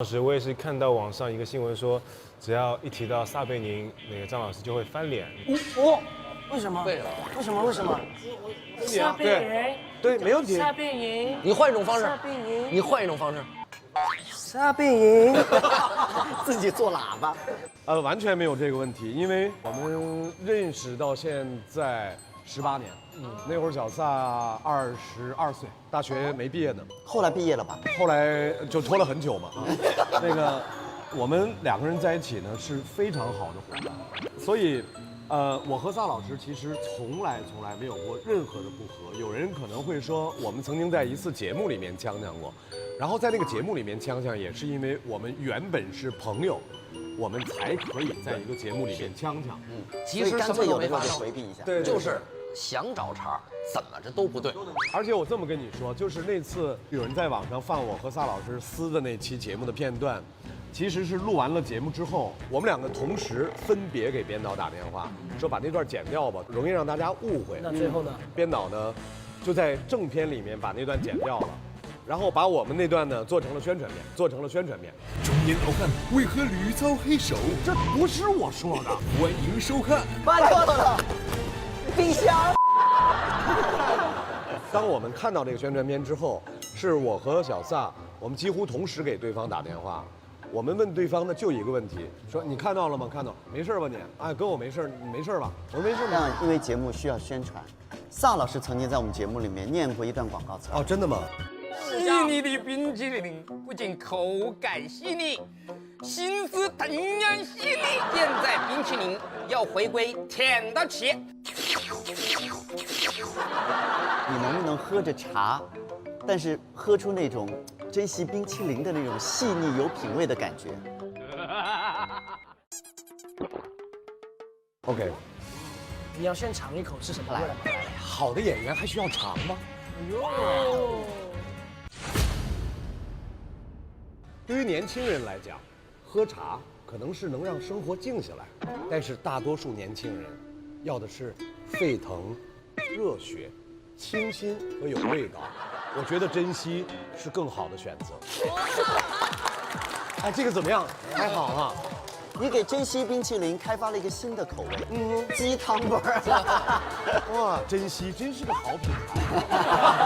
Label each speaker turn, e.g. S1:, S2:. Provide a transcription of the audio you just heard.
S1: 当时我也是看到网上一个新闻说，只要一提到撒贝宁，那个张老师就会翻脸。
S2: 哦，为什么？
S3: 为什么？
S2: 为什么？为什么？
S4: 撒贝宁，
S1: 对，没问题。
S4: 撒贝宁，
S3: 你换一种方式
S4: 撒贝宁，
S3: 你换一种方式。
S2: 撒贝宁，自己做喇叭。
S5: 完全没有这个问题，因为我们认识到现在18年。那会儿小撒22岁，大学没毕业呢，
S2: 后来毕业了吧？
S5: 后来就拖了很久嘛。那个，我们2个人在一起呢是非常好的伙伴，所以，我和撒老师其实从来没有过任何的不和。有人可能会说，我们曾经在一次节目里面呛呛过，然后在那个节目里面呛呛，也是因为我们原本是朋友，我们才可以在一个节目里面呛呛。
S3: 其实什么都没发生，
S2: 回避一下。
S5: 对，
S3: 就是想找茬，怎么着都不对。
S5: 而且我这么跟你说，就是那次有人在网上放我和撒老师撕的那期节目的片段，其实是录完了节目之后，我们2个同时分别给编导打电话，说把那段剪掉吧，容易让大家误会。
S2: 那最后呢？
S5: 编导呢，就在正片里面把那段剪掉了，然后把我们那段呢做成了宣传片，
S6: 中年好汉为何屡遭黑手？
S5: 这不是我说的。
S6: 欢迎收看。
S2: 搬错了，冰箱。
S5: 当我们看到这个宣传片之后，是我和小撒，我们几乎同时给对方打电话。我们问对方的就一个问题，说你看到了吗？看到，没事吧你？哎，跟我没事，你没事吧？我说没事
S2: 这样，因为节目需要宣传，撒老师曾经在我们节目里面念过一段广告词。
S5: 哦，真的吗？
S7: 细腻的冰淇淋不仅口感细腻，心思同样细腻。现在冰淇淋要回归舔的起。
S2: 你能不能喝着茶，但是喝出那种珍惜冰淇淋的那种细腻有品味的感觉？
S5: OK，
S4: 你要先尝一口是什么味儿？
S5: 好的演员还需要尝吗？对于年轻人来讲，喝茶可能是能让生活静下来，但是大多数年轻人要的是沸腾、热血、清新和有味道。我觉得珍惜是更好的选择。哎，这个怎么样？还好啊。
S2: 你给珍稀冰淇淋开发了一个新的口味，鸡汤味儿。
S5: 哇，珍惜真是个好品牌。